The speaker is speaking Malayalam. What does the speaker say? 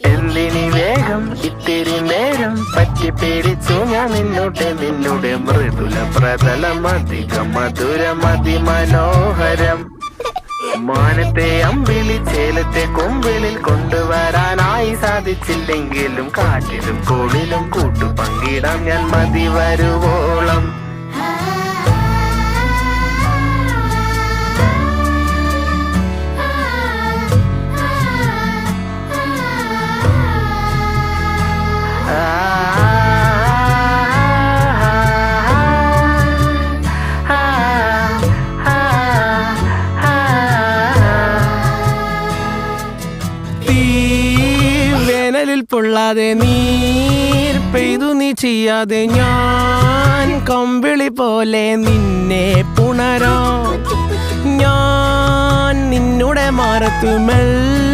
എന്തിനി വേഗം ഇത്തിരി നേരം പറ്റിപ്പിടിച്ചു ഞാൻ നിന്നുടെ മൃദുല പ്രതലം അധികം മധുരം അതിമനോഹരം. മാനത്തെ അമ്പിളി ചേലത്തെ കൊമ്പിളിൽ കൊണ്ടുവരാനായി സാധിച്ചില്ലെങ്കിലും കാറ്റിലും കോളിലും കൂട്ടു പങ്കിടാം ഞാൻ മതി വരുവോളം. വേനലിൽ പൊള്ളാതെ നീർ പെയ്തു നീ ചെയ്യാതെ ഞാൻ കമ്പിളി പോലെ നിന്നെ പുണരോ. ഞാൻ നിന്നുടെ മാറത്തു മെല്ലെ